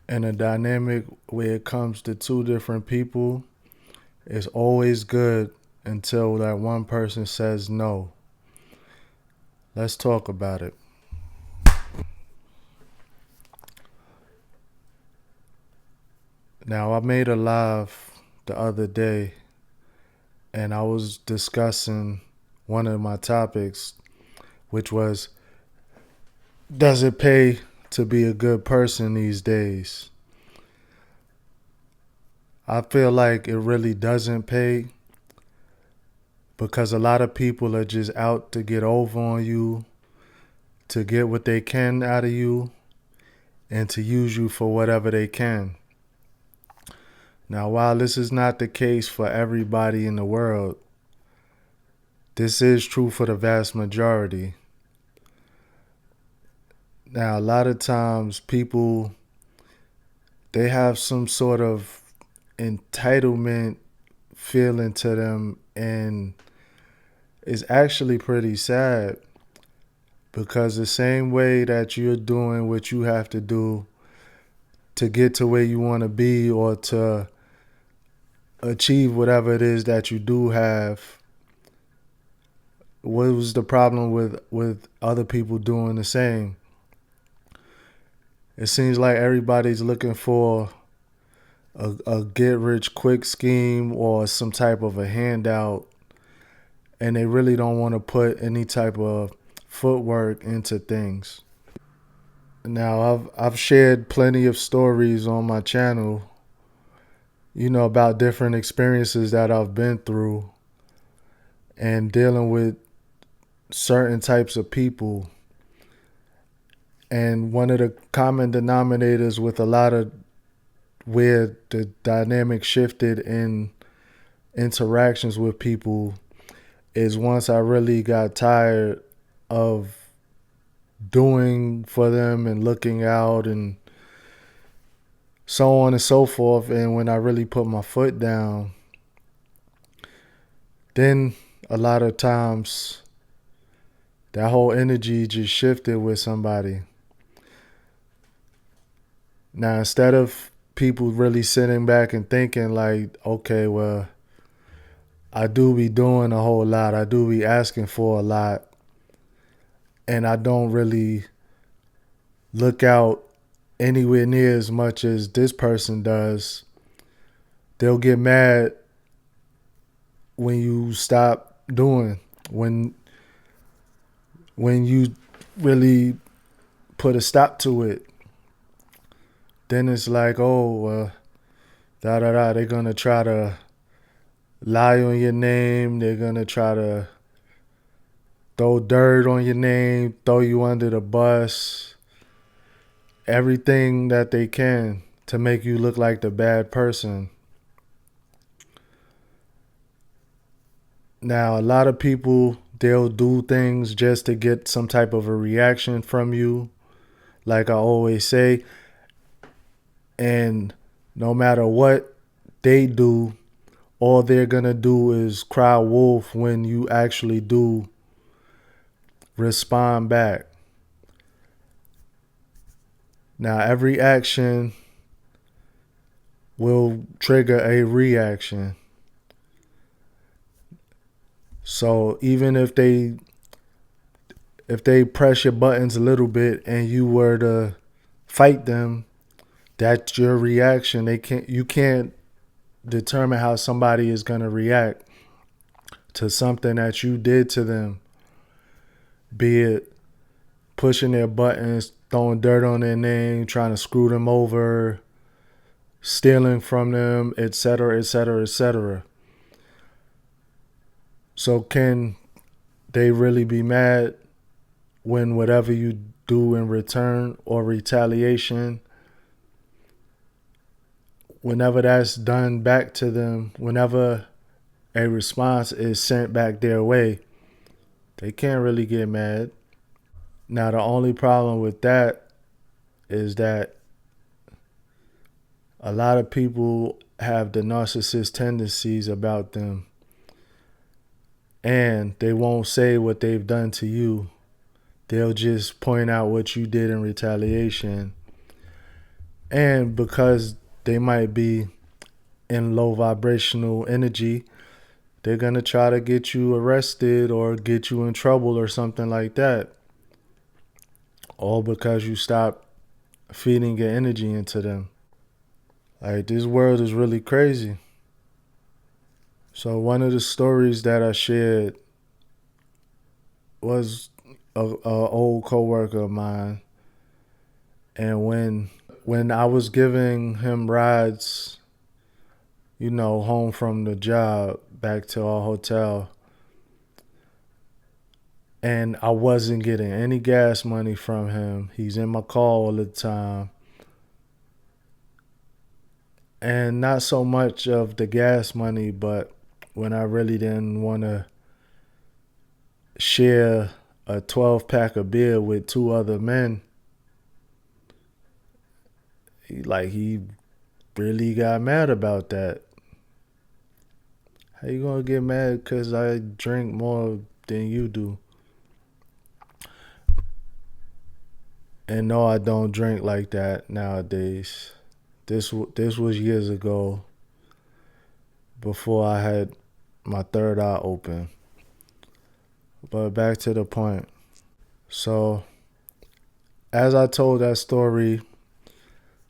in a dynamic where it comes to two different people, it's always good until that one person says no. Let's talk about it. Now, I made a live the other day and I was discussing one of my topics, which was, does it pay to be a good person these days? I feel like it really doesn't pay because a lot of people are just out to get over on you, to get what they can out of you, and to use you for whatever they can. Now, while this is not the case for everybody in the world, this is true for the vast majority. Now, a lot of times people, they have some sort of entitlement feeling to them, and it's actually pretty sad because the same way that you're doing what you have to do to get to where you want to be or to achieve whatever it is that you do have, what was the problem with other people doing the same? It seems like everybody's looking for a get rich quick scheme or some type of a handout, and they really don't want to put any type of footwork into things. Now, I've shared plenty of stories on my channel, about different experiences that I've been through and dealing with certain types of people. And one of the common denominators with a lot of where the dynamic shifted in interactions with people is once I really got tired of doing for them and looking out and so on and so forth. And when I really put my foot down, then a lot of times that whole energy just shifted with somebody. Now, instead of people really sitting back and thinking like, okay, well, I do be doing a whole lot. I do be asking for a lot. And I don't really look out anywhere near as much as this person does. They'll get mad when you stop doing, when you really put a stop to it. Then it's like, oh, da da da. They're gonna try to lie on your name. They're gonna try to throw dirt on your name, throw you under the bus. Everything that they can to make you look like the bad person. Now, a lot of people, they'll do things just to get some type of a reaction from you, like I always say. And no matter what they do, all they're going to do is cry wolf when you actually do respond back. Now, every action will trigger a reaction. So even if they press your buttons a little bit and you were to fight them, that's your reaction. You can't determine how somebody is going to react to something that you did to them, be it pushing their buttons, throwing dirt on their name, trying to screw them over, stealing from them, etc., etc., etc. So can they really be mad when whatever you do in return or retaliation, whenever that's done back to them, whenever a response is sent back their way, they can't really get mad. Now, the only problem with that is that a lot of people have the narcissist tendencies about them, and they won't say what they've done to you. They'll just point out what you did in retaliation. And because they might be in low vibrational energy, they're going to try to get you arrested or get you in trouble or something like that. All because you stop feeding your energy into them. Like, this world is really crazy. So one of the stories that I shared was a old coworker of mine, and when I was giving him rides, home from the job back to our hotel, and I wasn't getting any gas money from him. He's in my car all the time. And not so much of the gas money, but when I really didn't want to share a 12 pack of beer with two other men, he really got mad about that. How you gonna get mad because I drink more than you do? And no, I don't drink like that nowadays. This was years ago, before I had my third eye open. But back to the point. So, as I told that story,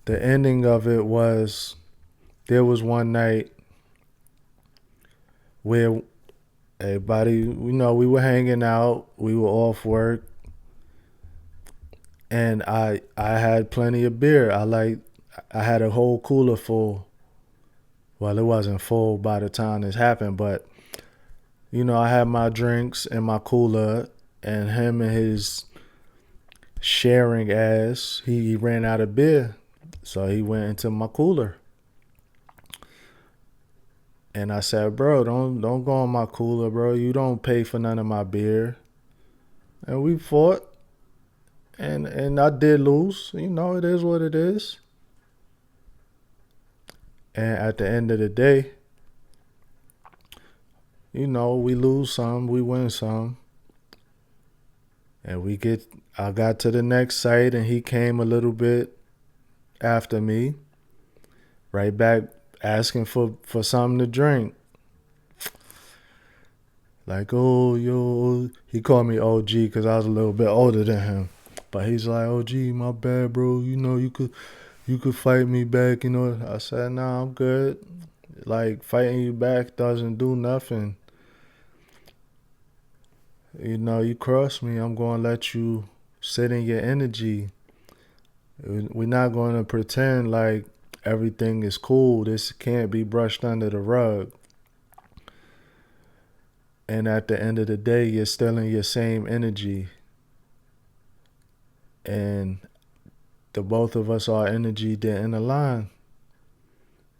the ending of it was there was one night where everybody, we were hanging out, we were off work, and I had plenty of beer. I had a whole cooler full. Well, it wasn't full by the time this happened, but I had my drinks in my cooler, and him and his sharing ass, he ran out of beer. So he went into my cooler. And I said, "Bro, don't go in my cooler, bro. You don't pay for none of my beer." And we fought, and I did lose. It is what it is. And at the end of the day, we lose some, we win some. And I got to the next site, and he came a little bit after me, right back asking for something to drink. Like, oh, yo, he called me OG because I was a little bit older than him. But he's like, OG, my bad, bro. You could fight me back. I said, nah, I'm good. Like, fighting you back doesn't do nothing. You cross me, I'm going to let you sit in your energy. We're not going to pretend like everything is cool. This can't be brushed under the rug. And at the end of the day, you're still in your same energy. And the both of us, our energy didn't align.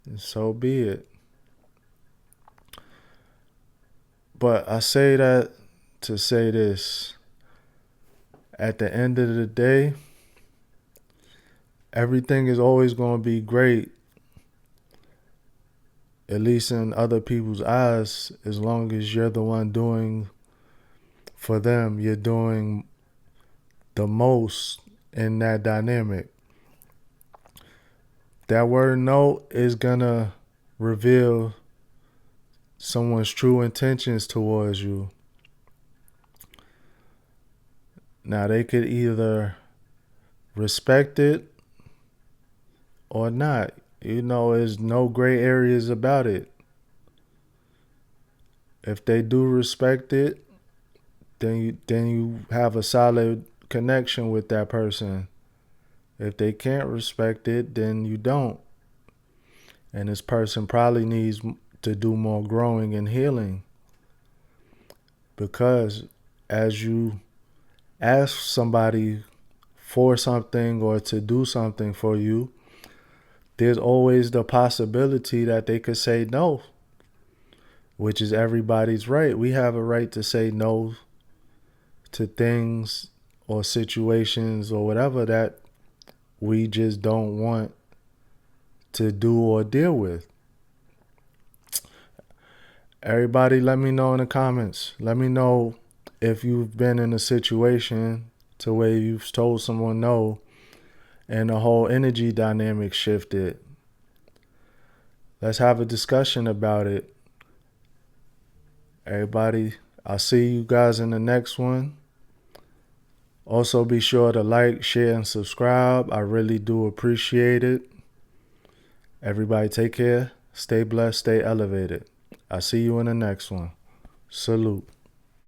And so be it. But I say that to say this. At the end of the day, everything is always going to be great, at least in other people's eyes, as long as you're the one doing for them. You're doing the most in that dynamic. That word no is going to reveal someone's true intentions towards you. Now, they could either respect it or not. There's no gray areas about it. If they do respect it, then you have a solid connection with that person. If they can't respect it, then you don't. And this person probably needs to do more growing and healing. Because as you ask somebody for something or to do something for you, there's always the possibility that they could say no, which is everybody's right. We have a right to say no to things or situations or whatever that we just don't want to do or deal with. Everybody, let me know in the comments. Let me know if you've been in a situation to where you've told someone no and the whole energy dynamic shifted. Let's have a discussion about it. Everybody, I'll see you guys in the next one. Also, be sure to like, share, and subscribe. I really do appreciate it. Everybody take care. Stay blessed. Stay elevated. I'll see you in the next one. Salute.